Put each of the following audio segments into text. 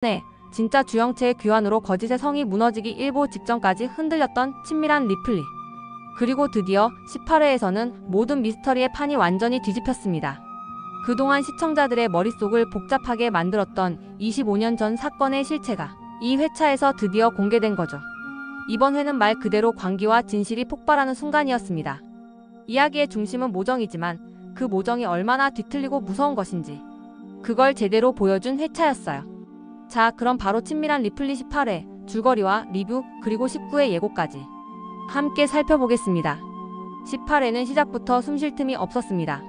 네, 진짜 주영채의 귀환으로 거짓의 성이 무너지기 일보 직전까지 흔들렸던 친밀한 리플리. 그리고 드디어 18회에서는 모든 미스터리의 판이 완전히 뒤집혔습니다. 그동안 시청자들의 머릿속을 복잡하게 만들었던 25년 전 사건의 실체가 이 회차에서 드디어 공개된 거죠. 이번 회는 말 그대로 광기와 진실이 폭발하는 순간이었습니다. 이야기의 중심은 모정이지만 그 모정이 얼마나 뒤틀리고 무서운 것인지 그걸 제대로 보여준 회차였어요. 자, 그럼 바로 친밀한 리플리 18회 줄거리와 리뷰 그리고 19회 예고까지 함께 살펴보겠습니다. 18회는 시작부터 숨쉴 틈이 없었습니다.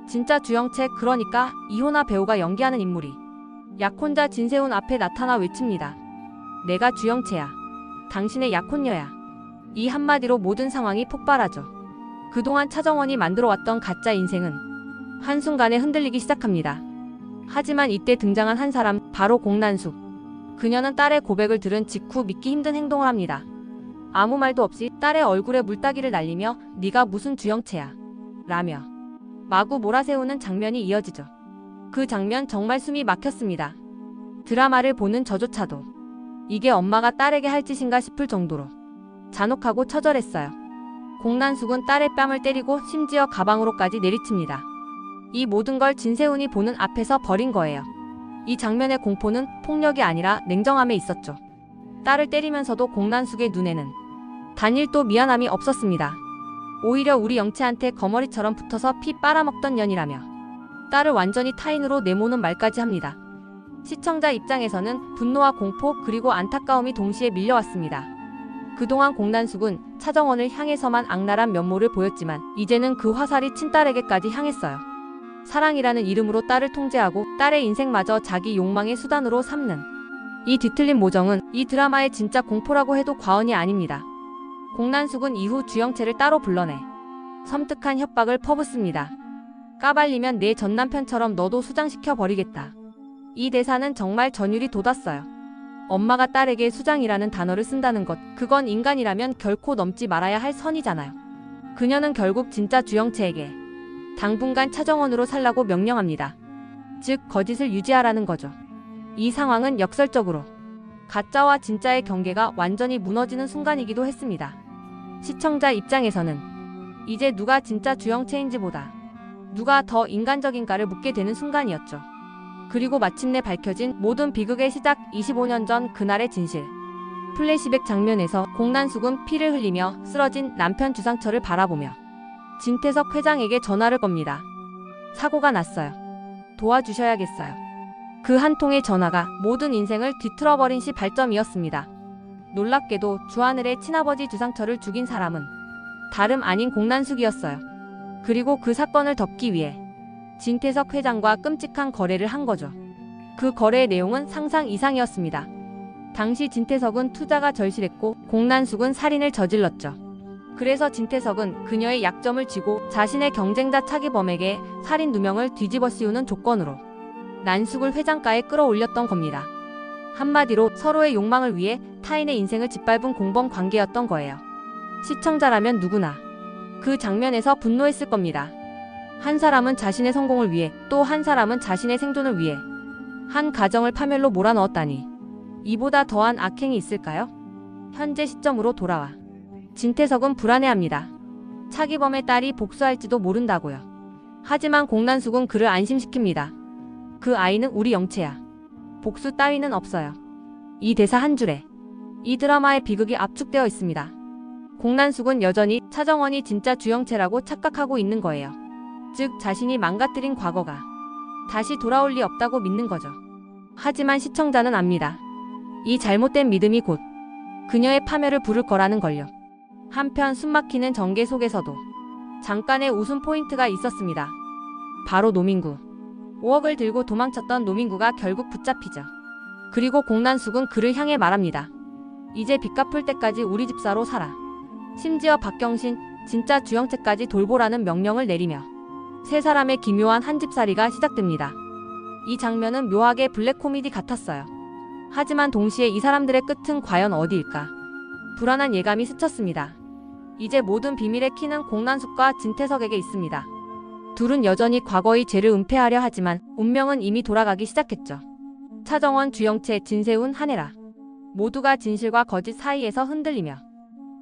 진짜 주영채, 그러니까 이호나 배우가 연기하는 인물이 약혼자 진세훈 앞에 나타나 외칩니다. 내가 주영채야. 당신의 약혼녀야. 이 한마디로 모든 상황이 폭발하죠. 그동안 차정원이 만들어왔던 가짜 인생은 한순간에 흔들리기 시작합니다. 하지만 이때 등장한 한 사람, 바로 공난숙. 그녀는 딸의 고백을 들은 직후 믿기 힘든 행동을 합니다. 아무 말도 없이 딸의 얼굴에 물따기를 날리며 네가 무슨 주영채야 라며 마구 몰아세우는 장면이 이어지죠. 그 장면 정말 숨이 막혔습니다. 드라마를 보는 저조차도 이게 엄마가 딸에게 할 짓인가 싶을 정도로 잔혹하고 처절했어요. 공난숙은 딸의 뺨을 때리고 심지어 가방으로까지 내리칩니다. 이 모든 걸 진세훈이 보는 앞에서 벌인 거예요. 이 장면의 공포는 폭력이 아니라 냉정함에 있었죠. 딸을 때리면서도 공난숙의 눈에는 단일도 미안함이 없었습니다. 오히려 우리 영채한테 거머리처럼 붙어서 피 빨아먹던 년이라며 딸을 완전히 타인으로 내모는 말까지 합니다. 시청자 입장에서는 분노와 공포 그리고 안타까움이 동시에 밀려왔습니다. 그동안 공난숙은 차정원을 향해서만 악랄한 면모를 보였지만 이제는 그 화살이 친딸에게까지 향했어요. 사랑이라는 이름으로 딸을 통제하고 딸의 인생마저 자기 욕망의 수단으로 삼는 이 뒤틀린 모정은 이 드라마의 진짜 공포라고 해도 과언이 아닙니다. 공난숙은 이후 주영채를 따로 불러내 섬뜩한 협박을 퍼붓습니다. 까발리면 내 전남편처럼 너도 수장시켜 버리겠다. 이 대사는 정말 전율이 돋았어요. 엄마가 딸에게 수장이라는 단어를 쓴다는 것, 그건 인간이라면 결코 넘지 말아야 할 선이잖아요. 그녀는 결국 진짜 주영채에게 당분간 차정원으로 살라고 명령합니다. 즉 거짓을 유지하라는 거죠. 이 상황은 역설적으로 가짜와 진짜의 경계가 완전히 무너지는 순간이기도 했습니다. 시청자 입장에서는 이제 누가 진짜 주영채인지보다 누가 더 인간적인가를 묻게 되는 순간이었죠. 그리고 마침내 밝혀진 모든 비극의 시작, 25년 전 그날의 진실. 플래시백 장면에서 공난숙은 피를 흘리며 쓰러진 남편 주상철을 바라보며 진태석 회장에게 전화를 겁니다. 사고가 났어요. 도와주셔야겠어요. 그 한 통의 전화가 모든 인생을 뒤틀어버린 시 발점이었습니다. 놀랍게도 주하늘의 친아버지 주상철을 죽인 사람은 다름 아닌 공난숙이었어요. 그리고 그 사건을 덮기 위해 진태석 회장과 끔찍한 거래를 한 거죠. 그 거래의 내용은 상상 이상이었습니다. 당시 진태석은 투자가 절실했고 공난숙은 살인을 저질렀죠. 그래서 진태석은 그녀의 약점을 쥐고 자신의 경쟁자 차기범에게 살인 누명을 뒤집어 씌우는 조건으로 난숙을 회장가에 끌어올렸던 겁니다. 한마디로 서로의 욕망을 위해 타인의 인생을 짓밟은 공범 관계였던 거예요. 시청자라면 누구나 그 장면에서 분노했을 겁니다. 한 사람은 자신의 성공을 위해, 또 한 사람은 자신의 생존을 위해 한 가정을 파멸로 몰아넣었다니 이보다 더한 악행이 있을까요? 현재 시점으로 돌아와 진태석은 불안해합니다. 차기범의 딸이 복수할지도 모른다고요. 하지만 공난숙은 그를 안심시킵니다. 그 아이는 우리 영채야. 복수 따위는 없어요. 이 대사 한 줄에 이 드라마의 비극이 압축되어 있습니다. 공난숙은 여전히 차정원이 진짜 주영채라고 착각하고 있는 거예요. 즉 자신이 망가뜨린 과거가 다시 돌아올 리 없다고 믿는 거죠. 하지만 시청자는 압니다. 이 잘못된 믿음이 곧 그녀의 파멸을 부를 거라는 걸요. 한편 숨막히는 전개 속에서도 잠깐의 웃음 포인트가 있었습니다. 바로 노민구. 5억을 들고 도망쳤던 노민구가 결국 붙잡히죠. 그리고 공난숙은 그를 향해 말합니다. 이제 빚 갚을 때까지 우리 집사로 살아. 심지어 박경신, 진짜 주영채까지 돌보라는 명령을 내리며 세 사람의 기묘한 한집살이가 시작됩니다. 이 장면은 묘하게 블랙 코미디 같았어요. 하지만 동시에 이 사람들의 끝은 과연 어디일까? 불안한 예감이 스쳤습니다. 이제 모든 비밀의 키는 공난숙과 진태석에게 있습니다. 둘은 여전히 과거의 죄를 은폐하려 하지만 운명은 이미 돌아가기 시작했죠. 차정원, 주영채, 진세훈, 한혜라. 모두가 진실과 거짓 사이에서 흔들리며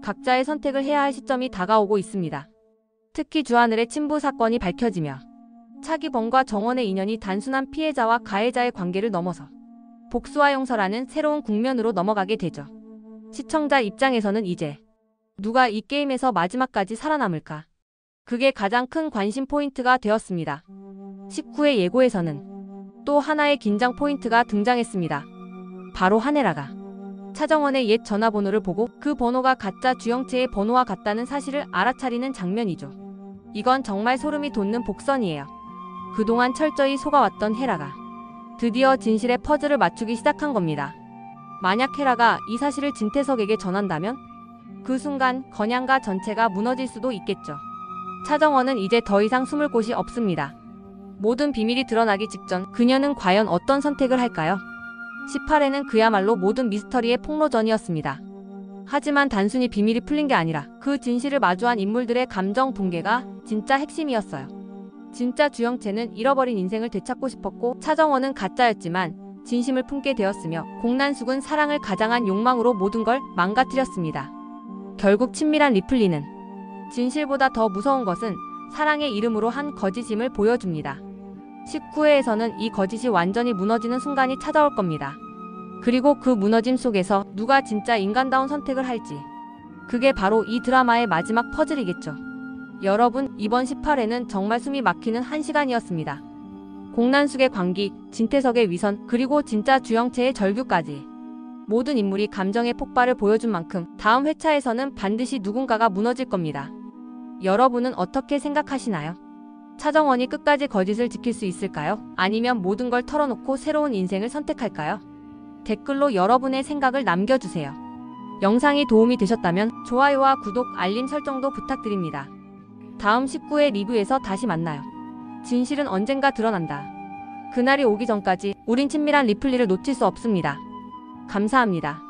각자의 선택을 해야 할 시점이 다가오고 있습니다. 특히 주하늘의 친부 사건이 밝혀지며 차기범과 정원의 인연이 단순한 피해자와 가해자의 관계를 넘어서 복수와 용서라는 새로운 국면으로 넘어가게 되죠. 시청자 입장에서는 이제 누가 이 게임에서 마지막까지 살아남을까? 그게 가장 큰 관심 포인트가 되었습니다. 19회 예고에서는 또 하나의 긴장 포인트가 등장했습니다. 바로 한혜라가 차정원의 옛 전화번호를 보고 그 번호가 가짜 주영채의 번호와 같다는 사실을 알아차리는 장면이죠. 이건 정말 소름이 돋는 복선이에요. 그동안 철저히 속아왔던 헤라가 드디어 진실의 퍼즐을 맞추기 시작한 겁니다. 만약 헤라가 이 사실을 진태석에게 전한다면 그 순간 건양가 전체가 무너질 수도 있겠죠. 차정원은 이제 더 이상 숨을 곳이 없습니다. 모든 비밀이 드러나기 직전 그녀는 과연 어떤 선택을 할까요? 18회는 그야말로 모든 미스터리의 폭로전이었습니다. 하지만 단순히 비밀이 풀린 게 아니라 그 진실을 마주한 인물들의 감정 붕괴가 진짜 핵심이었어요. 진짜 주영채는 잃어버린 인생을 되찾고 싶었고 차정원은 가짜였지만 진심을 품게 되었으며 공난숙은 사랑을 가장한 욕망으로 모든 걸 망가뜨렸습니다. 결국 친밀한 리플리는 진실보다 더 무서운 것은 사랑의 이름으로 한 거짓임을 보여줍니다. 19회에서는 이 거짓이 완전히 무너지는 순간이 찾아올 겁니다. 그리고 그 무너짐 속에서 누가 진짜 인간다운 선택을 할지, 그게 바로 이 드라마의 마지막 퍼즐이겠죠. 여러분, 이번 18회는 정말 숨이 막히는 한 시간이었습니다. 공난숙의 광기, 진태석의 위선, 그리고 진짜 주영채의 절규까지 모든 인물이 감정의 폭발을 보여준 만큼 다음 회차에서는 반드시 누군가가 무너질 겁니다. 여러분은 어떻게 생각하시나요? 차정원이 끝까지 거짓을 지킬 수 있을까요? 아니면 모든 걸 털어놓고 새로운 인생을 선택할까요? 댓글로 여러분의 생각을 남겨주세요. 영상이 도움이 되셨다면 좋아요와 구독, 알림 설정도 부탁드립니다. 다음 19회 리뷰에서 다시 만나요. 진실은 언젠가 드러난다. 그날이 오기 전까지 우린 친밀한 리플리를 놓칠 수 없습니다. 감사합니다.